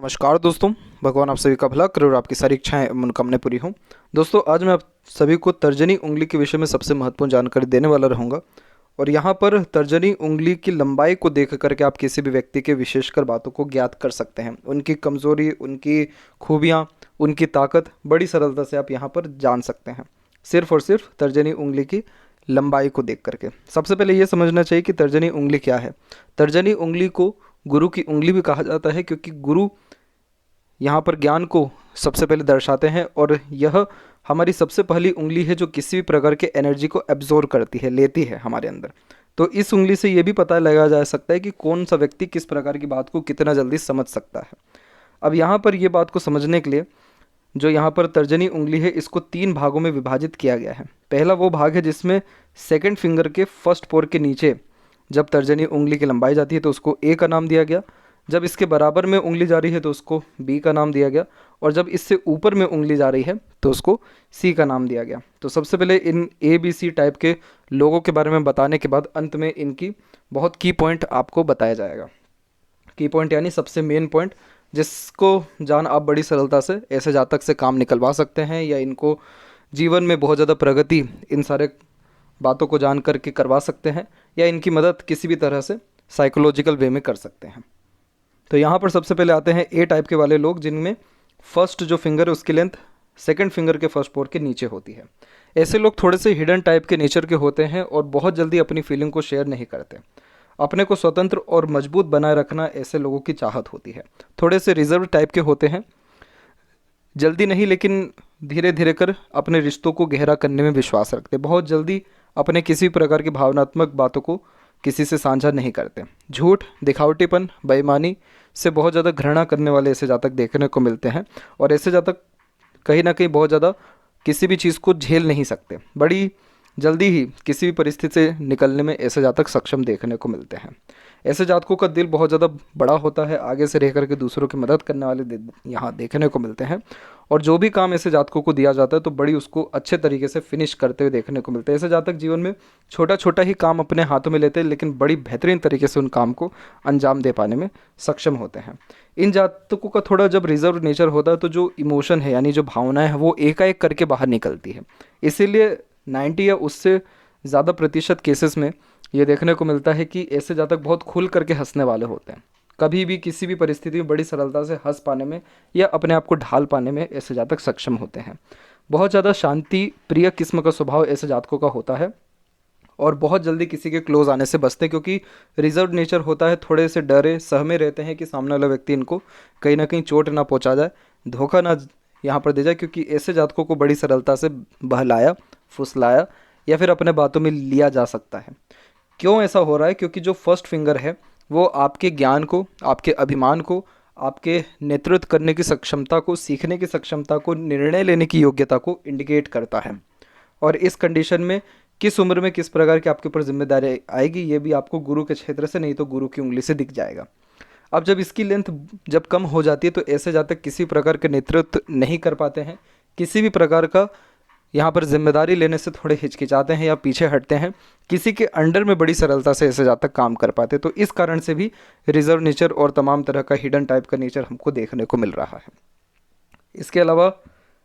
नमस्कार दोस्तों। भगवान आप सभी का भला करे और आपकी सारी इच्छाएं मनोकामनाएं पूरी हों। दोस्तों, आज मैं आप सभी को तर्जनी उंगली के विषय में सबसे महत्वपूर्ण जानकारी देने वाला रहूँगा। और यहाँ पर तर्जनी उंगली की लंबाई को देख करके आप किसी भी व्यक्ति के विशेषकर बातों को ज्ञात कर सकते हैं। उनकी कमज़ोरी, उनकी खूबियाँ, उनकी ताकत बड़ी सरलता से आप यहाँ पर जान सकते हैं, सिर्फ और सिर्फ तर्जनी उंगली की लंबाई को देख करके। सबसे पहले ये समझना चाहिए कि तर्जनी उंगली क्या है। तर्जनी उंगली को गुरु की उंगली भी कहा जाता है, क्योंकि गुरु यहाँ पर ज्ञान को सबसे पहले दर्शाते हैं और यह हमारी सबसे पहली उंगली है जो किसी भी प्रकार के एनर्जी को एब्जॉर्ब करती है, लेती है हमारे अंदर। तो इस उंगली से ये भी पता लगाया जा सकता है कि कौन सा व्यक्ति किस प्रकार की बात को कितना जल्दी समझ सकता है। अब यहाँ पर ये बात को समझने के लिए जो यहाँ पर तर्जनी उंगली है, इसको 3 भागों में विभाजित किया गया है। पहला वो भाग है जिसमें सेकंड फिंगर के फर्स्ट पोर के नीचे जब तर्जनी उंगली की लंबाई जाती है तो उसको ए का नाम दिया गया। जब इसके बराबर में उंगली जा रही है तो उसको बी का नाम दिया गया। और जब इससे ऊपर में उंगली जा रही है तो उसको सी का नाम दिया गया। तो सबसे पहले इन ए बी सी टाइप के लोगों के बारे में बताने के बाद अंत में इनकी बहुत की पॉइंट आपको बताया जाएगा। की पॉइंट यानी सबसे मेन पॉइंट, जिसको जान आप बड़ी सरलता से ऐसे जातक से काम निकलवा सकते हैं या इनको जीवन में बहुत ज़्यादा प्रगति इन सारे बातों को जान करके करवा सकते हैं, या इनकी मदद किसी भी तरह से साइकोलॉजिकल वे में कर सकते हैं। तो यहाँ पर सबसे पहले आते हैं ए टाइप के वाले लोग, जिनमें फर्स्ट जो फिंगर है उसकी लेंथ सेकंड फिंगर के फर्स्ट पोर के नीचे होती है। ऐसे लोग थोड़े से हिडन टाइप के नेचर के होते हैं और बहुत जल्दी अपनी फीलिंग को शेयर नहीं करते। अपने को स्वतंत्र और मजबूत बनाए रखना ऐसे लोगों की चाहत होती है। थोड़े से रिजर्व टाइप के होते हैं, जल्दी नहीं लेकिन धीरे धीरे कर अपने रिश्तों को गहरा करने में विश्वास रखते। बहुत जल्दी अपने किसी प्रकार की भावनात्मक बातों को किसी से साझा नहीं करते। झूठ, दिखावटीपन, बेईमानी से बहुत ज़्यादा घृणा करने वाले ऐसे जातक देखने को मिलते हैं। और ऐसे जातक कहीं ना कहीं बहुत ज़्यादा किसी भी चीज़ को झेल नहीं सकते। बड़ी जल्दी ही किसी भी परिस्थिति से निकलने में ऐसे जातक सक्षम देखने को मिलते हैं। ऐसे जातकों का दिल बहुत ज़्यादा बड़ा होता है, आगे से रह करके दूसरों की मदद करने वाले यहाँ देखने को मिलते हैं। और जो भी काम ऐसे जातकों को दिया जाता है तो बड़ी उसको अच्छे तरीके से फिनिश करते हुए देखने को मिलते हैं। ऐसे जातक जीवन में छोटा छोटा ही काम अपने हाथों में लेते हैं, लेकिन बड़ी बेहतरीन तरीके से उन काम को अंजाम दे पाने में सक्षम होते हैं। इन जातकों का थोड़ा जब रिजर्व नेचर होता है तो जो इमोशन है यानी जो भावनाएं है वो एकाएक करके बाहर निकलती है। इसीलिए 90 या उससे ज़्यादा प्रतिशत केसेस में ये देखने को मिलता है कि ऐसे जातक बहुत खुल करके हंसने वाले होते हैं। कभी भी किसी भी परिस्थिति में बड़ी सरलता से हंस पाने में या अपने आप को ढाल पाने में ऐसे जातक सक्षम होते हैं। बहुत ज़्यादा शांति प्रिय किस्म का स्वभाव ऐसे जातकों का होता है और बहुत जल्दी किसी के क्लोज आने से बचते हैं, क्योंकि रिजर्व नेचर होता है। थोड़े से डरे सहमे रहते हैं कि सामने वाला व्यक्ति इनको कहीं ना कहीं चोट ना पहुंचा जाए, धोखा ना यहाँ पर दे जाए, क्योंकि ऐसे जातकों को बड़ी सरलता से बहलाया, फुसलाया या फिर अपने बातों में लिया जा सकता है। क्यों ऐसा हो रहा है? क्योंकि जो फर्स्ट फिंगर है वो आपके ज्ञान को, आपके अभिमान को, आपके नेतृत्व करने की सक्षमता को, सीखने की सक्षमता को, निर्णय लेने की योग्यता को इंडिकेट करता है। और इस कंडीशन में किस उम्र में किस प्रकार की आपके ऊपर जिम्मेदारी आएगी ये भी आपको गुरु के क्षेत्र से नहीं तो गुरु की उंगली से दिख जाएगा। अब जब इसकी लेंथ जब कम हो जाती है तो ऐसे जातक किसी प्रकार के नेतृत्व नहीं कर पाते हैं, किसी भी प्रकार का यहाँ पर जिम्मेदारी लेने से थोड़े हिचकिचाते हैं या पीछे हटते हैं। किसी के अंडर में बड़ी सरलता से ऐसे जातक काम कर पाते, तो इस कारण से भी रिजर्व नेचर और तमाम तरह का हिडन टाइप का नेचर हमको देखने को मिल रहा है। इसके अलावा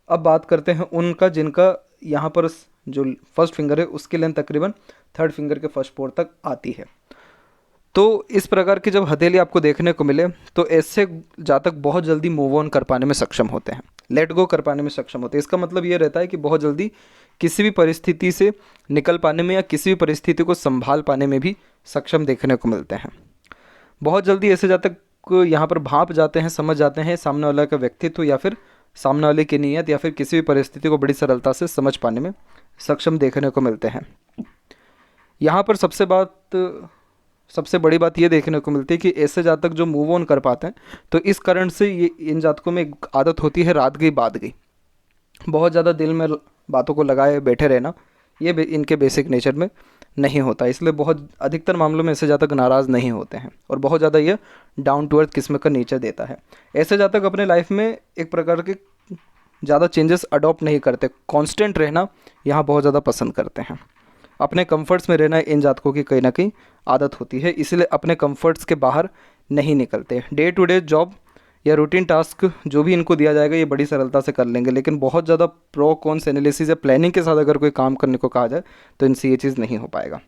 अब बात करते हैं उनका जिनका यहाँ पर जो फर्स्ट फिंगर है उसकी लेंथ तकरीबन थर्ड फिंगर के फर्स्ट पोर तक आती है। तो इस प्रकार की जब हथेली आपको देखने को मिले तो ऐसे जातक बहुत जल्दी मूव ऑन कर पाने में सक्षम होते हैं, लेट गो कर पाने में सक्षम होते हैं। इसका मतलब ये रहता है कि बहुत जल्दी किसी भी परिस्थिति से निकल पाने में या किसी भी परिस्थिति को संभाल पाने में भी सक्षम देखने को मिलते हैं। बहुत जल्दी ऐसे जातक को यहाँ पर भांप जाते हैं, समझ जाते हैं सामने वाले का व्यक्तित्व या फिर सामने वाले की नीयत या फिर किसी भी परिस्थिति को बड़ी सरलता से समझ पाने में सक्षम देखने को मिलते हैं। यहाँ पर सबसे बड़ी बात ये देखने को मिलती है कि ऐसे जातक जो मूव ऑन कर पाते हैं तो इस कारण से ये इन जातकों में एक आदत होती है रात गई बात गई। बहुत ज़्यादा दिल में बातों को लगाए बैठे रहना ये इनके बेसिक नेचर में नहीं होता, इसलिए बहुत अधिकतर मामलों में ऐसे जातक नाराज़ नहीं होते हैं और बहुत ज़्यादा ये डाउन टू अर्थ किस्म का नेचर देता है। ऐसे जातक अपने लाइफ में एक प्रकार के ज़्यादा चेंजेस अडॉप्ट नहीं करते, कांस्टेंट रहना यहाँ बहुत ज़्यादा पसंद करते हैं। अपने कंफर्ट्स में रहना इन जातकों की कहीं ना कहीं आदत होती है, इसलिए अपने कंफर्ट्स के बाहर नहीं निकलते। डे टू डे जॉब या रूटीन टास्क जो भी इनको दिया जाएगा ये बड़ी सरलता से कर लेंगे। लेकिन बहुत ज़्यादा प्रो कॉन्स एनालिसिस या प्लानिंग के साथ अगर कोई काम करने को कहा जाए तो इनसे ये चीज़ नहीं हो पाएगा।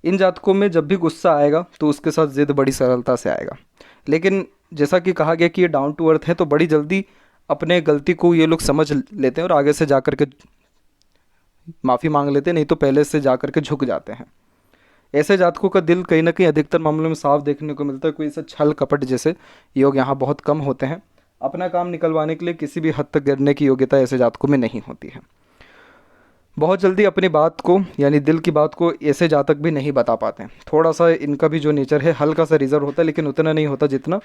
इन जातकों में जब भी गुस्सा आएगा तो उसके साथ ज़िद बड़ी सरलता से आएगा। लेकिन जैसा कि कहा गया कि ये डाउन टू अर्थ है, तो बड़ी जल्दी अपने गलती को ये लोग समझ लेते हैं और आगे से जा कर के माफ़ी मांग लेते हैं, नहीं तो पहले से जा कर के झुक जाते हैं। ऐसे जातकों का दिल कहीं ना कहीं अधिकतर मामलों में साफ देखने को मिलता है। कोई ऐसा छल कपट जैसे योग यहाँ बहुत कम होते हैं। अपना काम निकलवाने के लिए किसी भी हद तक गिरने की योग्यता ऐसे जातकों में नहीं होती है। बहुत जल्दी अपनी बात को यानी दिल की बात को ऐसे जातक भी नहीं बता पाते हैं। थोड़ा सा इनका भी जो नेचर है हल्का सा रिजर्व होता है, लेकिन उतना नहीं होता जितना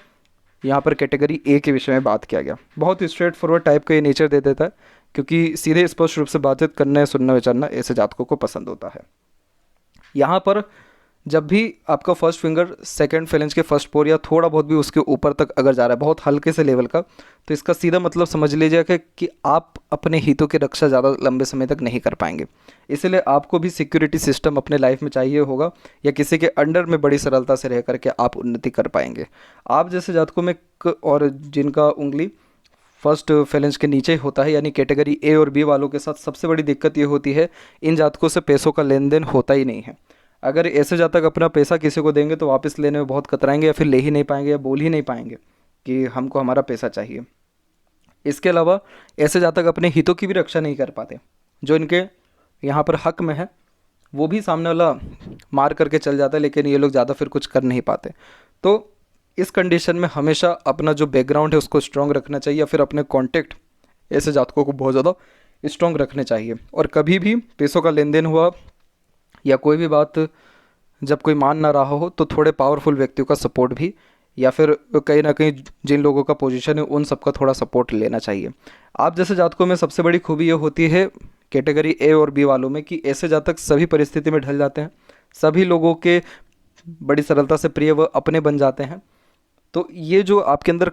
यहाँ पर कैटेगरी ए के विषय में बात किया गया। बहुत स्ट्रेट फॉरवर्ड टाइप का ये नेचर दे देता है, क्योंकि सीधे स्पष्ट रूप से बातचीत करना या सुनना विचारना ऐसे जातकों को पसंद होता है। यहाँ पर जब भी आपका फर्स्ट फिंगर सेकंड फेलेंज के फर्स्ट पोर या थोड़ा बहुत भी उसके ऊपर तक अगर जा रहा है, बहुत हल्के से लेवल का, तो इसका सीधा मतलब समझ लीजिएगा कि आप अपने हितों की रक्षा ज़्यादा लंबे समय तक नहीं कर पाएंगे। इसलिए आपको भी सिक्योरिटी सिस्टम अपने लाइफ में चाहिए होगा, या किसी के अंडर में बड़ी सरलता से रह करके आप उन्नति कर पाएंगे। आप जैसे जातकों में और जिनका उंगली फर्स्ट फेलेंज के नीचे होता है, यानी कैटेगरी ए और बी वालों के साथ सबसे बड़ी दिक्कत ये होती है, इन जातकों से पैसों का लेन देन होता ही नहीं है। अगर ऐसे जातक अपना पैसा किसी को देंगे तो वापस लेने में बहुत कतराएंगे, या फिर ले ही नहीं पाएंगे, या बोल ही नहीं पाएंगे कि हमको हमारा पैसा चाहिए। इसके अलावा ऐसे जातक अपने हितों की भी रक्षा नहीं कर पाते। जो इनके यहाँ पर हक में है वो भी सामने वाला मार करके चल जाता है, लेकिन ये लोग ज़्यादा फिर कुछ कर नहीं पाते। तो इस कंडीशन में हमेशा अपना जो बैकग्राउंड है उसको स्ट्रॉन्ग रखना चाहिए, या फिर अपने कॉन्टेक्ट ऐसे जातकों को बहुत ज़्यादा स्ट्रॉन्ग रखने चाहिए। और कभी भी पैसों का लेन देन हुआ या कोई भी बात जब कोई मान ना रहा हो, तो थोड़े पावरफुल व्यक्तियों का सपोर्ट भी, या फिर कहीं ना कहीं जिन लोगों का पोजीशन है उन सबका थोड़ा सपोर्ट लेना चाहिए। आप जैसे जातकों में सबसे बड़ी खूबी ये होती है कैटेगरी ए और बी वालों में, कि ऐसे जातक सभी परिस्थिति में ढल जाते हैं, सभी लोगों के बड़ी सरलता से प्रिय व अपने बन जाते हैं। तो ये जो आपके अंदर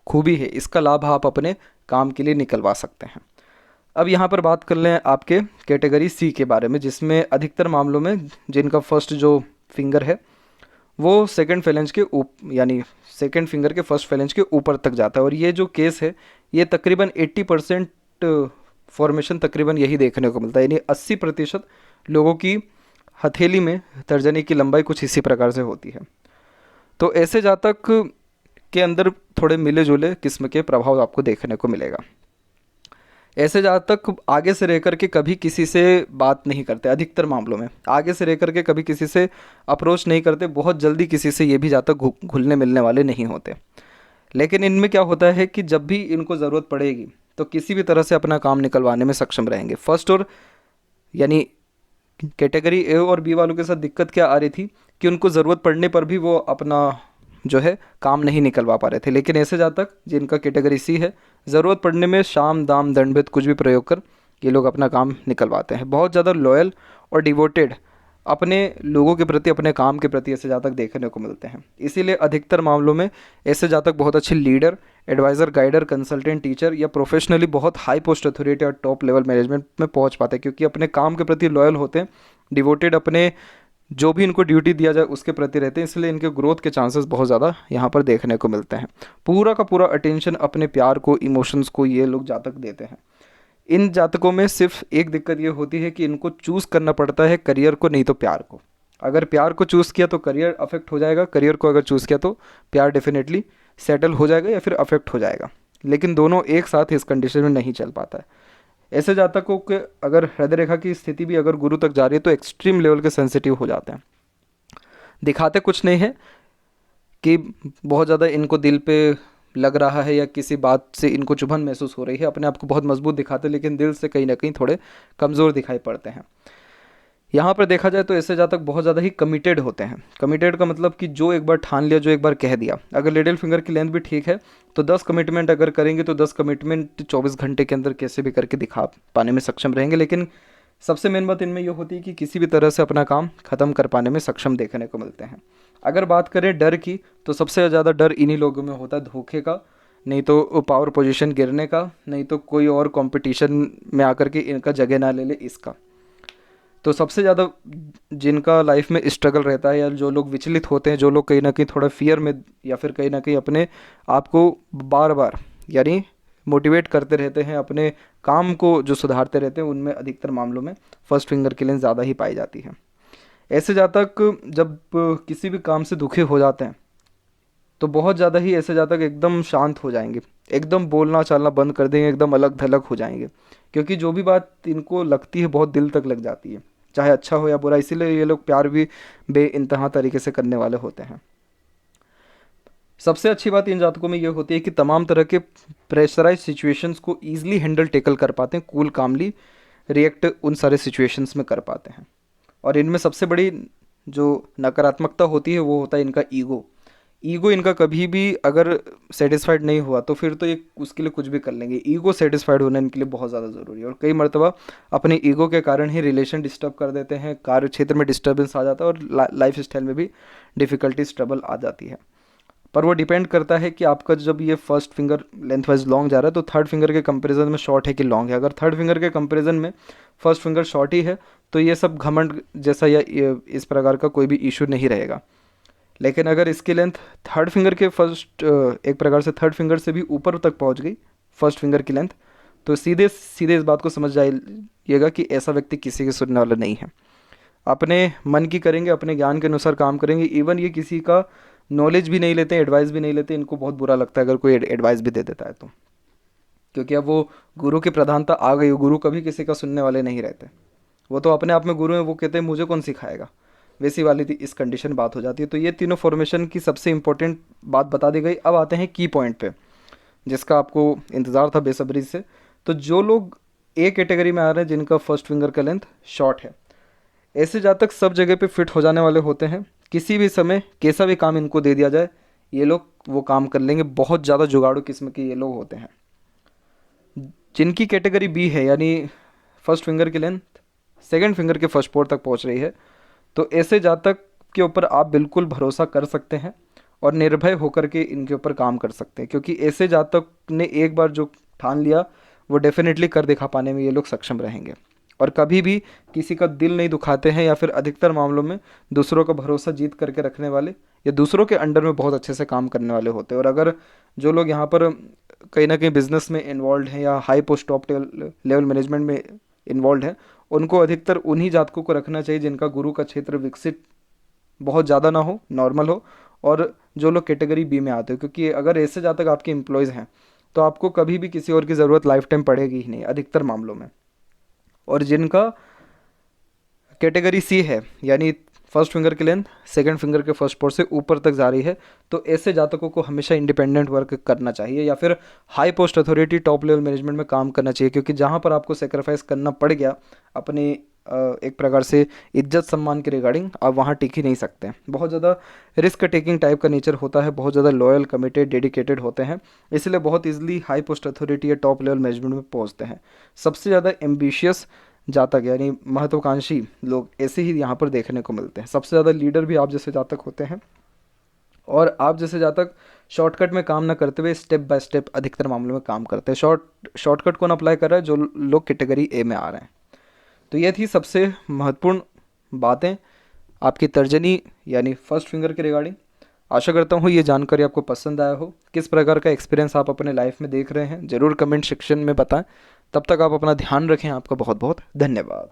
खूबी है, इसका लाभ आप अपने काम के लिए निकलवा सकते हैं। अब यहाँ पर बात कर लें आपके कैटेगरी सी के बारे में, जिसमें अधिकतर मामलों में जिनका फर्स्ट जो फिंगर है वो सेकंड फेलेंज के यानी सेकंड फिंगर के फर्स्ट फेलेंज के ऊपर तक जाता है। और ये जो केस है ये तकरीबन 80% फॉर्मेशन तकरीबन यही देखने को मिलता है, यानी 80% लोगों की हथेली में तर्जनी की लंबाई कुछ इसी प्रकार से होती है। तो ऐसे जातक के अंदर थोड़े मिले जुले किस्म के प्रभाव आपको देखने को मिलेगा। ऐसे जातक आगे से रह कर के कभी किसी से बात नहीं करते, अधिकतर मामलों में आगे से रह कर के कभी किसी से अप्रोच नहीं करते, बहुत जल्दी किसी से ये भी जातक घुलने मिलने वाले नहीं होते। लेकिन इनमें क्या होता है कि जब भी इनको ज़रूरत पड़ेगी तो किसी भी तरह से अपना काम निकलवाने में सक्षम रहेंगे। फर्स्ट और यानी कैटेगरी ए और बी वालों के साथ दिक्कत क्या आ रही थी कि उनको ज़रूरत पड़ने पर भी वो अपना जो है काम नहीं निकलवा पा रहे थे। लेकिन ऐसे जातक जिनका कैटेगरी सी है, ज़रूरत पड़ने में शाम दाम दंड भेद कुछ भी प्रयोग कर ये लोग अपना काम निकलवाते हैं। बहुत ज़्यादा लॉयल और डिवोटेड अपने लोगों के प्रति, अपने काम के प्रति ऐसे जातक देखने को मिलते हैं। इसीलिए अधिकतर मामलों में ऐसे जातक बहुत अच्छे leader, adviser, guider, consultant, teacher या प्रोफेशनली बहुत हाई पोस्ट अथॉरिटी और टॉप लेवल मैनेजमेंट में पहुंच पाते हैं, क्योंकि अपने काम के प्रति लॉयल होते हैं, डिवोटेड, अपने जो भी इनको ड्यूटी दिया जाए उसके प्रति रहते हैं। इसलिए इनके ग्रोथ के चांसेस बहुत ज़्यादा यहाँ पर देखने को मिलते हैं। पूरा का पूरा अटेंशन अपने प्यार को, इमोशंस को ये लोग जातक देते हैं। इन जातकों में सिर्फ एक दिक्कत ये होती है कि इनको चूज़ करना पड़ता है करियर को, नहीं तो प्यार को। अगर प्यार को चूज़ किया तो करियर अफेक्ट हो जाएगा, करियर को अगर चूज़ किया तो प्यार डेफिनेटली सेटल हो जाएगा या फिर अफेक्ट हो जाएगा। लेकिन दोनों एक साथ इस कंडीशन में नहीं चल पाता है। ऐसे जातकों के अगर हृदय रेखा की स्थिति भी अगर गुरु तक जा रही है तो एक्सट्रीम लेवल के सेंसिटिव हो जाते हैं। दिखाते कुछ नहीं है कि बहुत ज़्यादा इनको दिल पे लग रहा है या किसी बात से इनको चुभन महसूस हो रही है, अपने आप को बहुत मजबूत दिखाते हैं, लेकिन दिल से कहीं ना कहीं थोड़े कमज़ोर दिखाई पड़ते हैं। यहाँ पर देखा जाए तो ऐसे जातक बहुत ज़्यादा ही कमिटेड होते हैं। कमिटेड का मतलब कि जो एक बार ठान लिया, जो एक बार कह दिया, अगर लिटिल फिंगर की लेंथ भी ठीक है तो 10 कमिटमेंट अगर करेंगे तो 10 कमिटमेंट 24 घंटे के अंदर कैसे भी करके दिखा पाने में सक्षम रहेंगे। लेकिन सबसे मेन बात इनमें यह होती है कि किसी भी तरह से अपना काम ख़त्म कर पाने में सक्षम देखने को मिलते हैं। अगर बात करें डर की, तो सबसे ज़्यादा डर इन्हीं लोगों में होता है धोखे का, नहीं तो पावर पोजीशन गिरने का, नहीं तो कोई और कंपटीशन में आकर के इनका जगह ना ले ले इसका। तो सबसे ज़्यादा जिनका लाइफ में स्ट्रगल रहता है या जो लोग विचलित होते हैं, जो लोग कहीं ना कहीं थोड़ा फियर में या फिर कहीं ना कहीं अपने आप को बार बार यानी मोटिवेट करते रहते हैं, अपने काम को जो सुधारते रहते हैं, उनमें अधिकतर मामलों में फर्स्ट फिंगर की लेंस ज़्यादा ही पाई जाती है। ऐसे जातक जब किसी भी काम से दुखी हो जाते हैं तो बहुत ज़्यादा ही ऐसे जातक एकदम शांत हो जाएंगे, एकदम बोलना चालना बंद कर देंगे, एकदम अलग थलग हो जाएंगे, क्योंकि जो भी बात इनको लगती है बहुत दिल तक लग जाती है, चाहे अच्छा हो या बुरा। इसीलिए ये लोग प्यार भी बेइंतहा तरीके से करने वाले होते हैं। सबसे अच्छी बात इन जातकों में ये होती है कि तमाम तरह के प्रेशराइज सिचुएशंस को ईजिली हैंडल टेकल कर पाते हैं, कूल कामली रिएक्ट उन सारे सिचुएशंस में कर पाते हैं। और इनमें सबसे बड़ी जो नकारात्मकता होती है वो होता है इनका ईगो। ईगो इनका कभी भी अगर सेटिस्फाइड नहीं हुआ तो फिर तो ये उसके लिए कुछ भी कर लेंगे। ईगो सेटिस्फाइड होना इनके लिए बहुत ज़्यादा ज़रूरी है, और कई मरतबा अपने ईगो के कारण ही रिलेशन डिस्टर्ब कर देते हैं, कार्य क्षेत्र में डिस्टर्बेंस आ जाता है और लाइफ स्टाइल में भी डिफ़िकल्टीज ट्रबल आ जाती है। पर वो डिपेंड करता है कि आपका जब ये first finger length wise long जा रहा है तो थर्ड फिंगर के कंपैरिजन में शॉर्ट है कि लॉन्ग है। अगर थर्ड फिंगर के कंपैरिजन में फर्स्ट फिंगर शॉर्ट ही है तो ये सब घमंड जैसा या इस प्रकार का कोई भी इशू नहीं रहेगा। लेकिन अगर इसकी लेंथ थर्ड फिंगर के फर्स्ट एक प्रकार से थर्ड फिंगर से भी ऊपर तक पहुंच गई फर्स्ट फिंगर की लेंथ, तो सीधे सीधे इस बात को समझ जाइएगा कि ऐसा व्यक्ति किसी के सुनने वाला नहीं है। अपने मन की करेंगे, अपने ज्ञान के अनुसार काम करेंगे, इवन ये किसी का नॉलेज भी नहीं लेते, एडवाइस भी नहीं लेते। इनको बहुत बुरा लगता है अगर कोई एडवाइस भी दे देता है तो, क्योंकि अब वो गुरु की प्रधानता आ गई। गुरु कभी किसी का सुनने वाले नहीं रहते, वो तो अपने आप में गुरु हैं, वो कहते हैं मुझे कौन सिखाएगा, वैसी वाली थी इस कंडीशन बात हो जाती है। तो ये तीनों फॉर्मेशन की सबसे इंपॉर्टेंट बात बता दी गई। अब आते हैं की पॉइंट पे जिसका आपको इंतज़ार था बेसब्री से। तो जो लोग ए कैटेगरी में आ रहे हैं जिनका फर्स्ट फिंगर का लेंथ शॉर्ट है, ऐसे जातक सब जगह पे फिट हो जाने वाले होते हैं। किसी भी समय कैसा भी काम इनको दे दिया जाए ये लोग वो काम कर लेंगे। बहुत ज़्यादा जुगाड़ू किस्म के ये लोग होते हैं। जिनकी कैटेगरी बी है यानी फर्स्ट फिंगर की लेंथ सेकंड फिंगर के फर्स्ट पोर तक पहुंच रही है, तो ऐसे जातक के ऊपर आप बिल्कुल भरोसा कर सकते हैं और निर्भय होकर के इनके ऊपर काम कर सकते हैं, क्योंकि ऐसे जातक ने एक बार जो ठान लिया वो डेफिनेटली कर दिखा पाने में ये लोग सक्षम रहेंगे, और कभी भी किसी का दिल नहीं दुखाते हैं, या फिर अधिकतर मामलों में दूसरों का भरोसा जीत करके रखने वाले या दूसरों के अंडर में बहुत अच्छे से काम करने वाले होते हैं। और अगर जो लोग यहाँ पर कहीं ना कहीं बिजनेस में इन्वॉल्व हैं या high post top level management में इन्वॉल्व हैं, उनको अधिकतर उन्हीं जातकों को रखना चाहिए जिनका गुरु का क्षेत्र विकसित बहुत ज़्यादा ना हो, नॉर्मल हो, और जो लोग कैटेगरी बी में आते हो। क्योंकि अगर ऐसे जातक आपके एम्प्लॉयज़ हैं तो आपको कभी भी किसी और की ज़रूरत लाइफ टाइम पड़ेगी ही नहीं अधिकतर मामलों में। और जिनका कैटेगरी सी है यानी फर्स्ट फिंगर की लेंथ सेकंड फिंगर के फर्स्ट पोर से ऊपर तक जा रही है, तो ऐसे जातकों को हमेशा इंडिपेंडेंट वर्क करना चाहिए या फिर high post authority top level management में काम करना चाहिए। क्योंकि जहाँ पर आपको सेक्रीफाइस करना पड़ गया अपने एक प्रकार से इज्जत सम्मान के रिगार्डिंग, आप वहाँ टिक ही नहीं सकते। बहुत ज़्यादा रिस्क टेकिंग टाइप का नेचर होता है, बहुत ज़्यादा लॉयल कमिटेड डेडिकेटेड होते हैं, इसलिए बहुत ईजिली हाई पोस्ट अथॉरिटी या टॉप लेवल मैनेजमेंट में पहुँचते हैं। सबसे ज़्यादा एम्बिशियस जातक यानी महत्वाकांक्षी लोग ऐसे ही यहाँ पर देखने को मिलते हैं। सबसे ज़्यादा लीडर भी आप जैसे जातक होते हैं, और आप जैसे जातक शॉर्टकट में काम ना करते हुए स्टेप बाय स्टेप अधिकतर मामलों में काम करते हैं। शॉर्टकट कौन अप्लाई कर रहा है? जो लोग कैटेगरी ए में आ रहे हैं। तो ये थी सबसे महत्वपूर्ण बातें आपकी तर्जनी यानी फर्स्ट फिंगर के रिगार्डिंग। आशा करता हूँ ये जानकारी आपको पसंद आया हो। किस प्रकार का एक्सपीरियंस आप अपने लाइफ में देख रहे हैं ज़रूर कमेंट सेक्शन में बताएं। तब तक आप अपना ध्यान रखें। आपका बहुत बहुत धन्यवाद।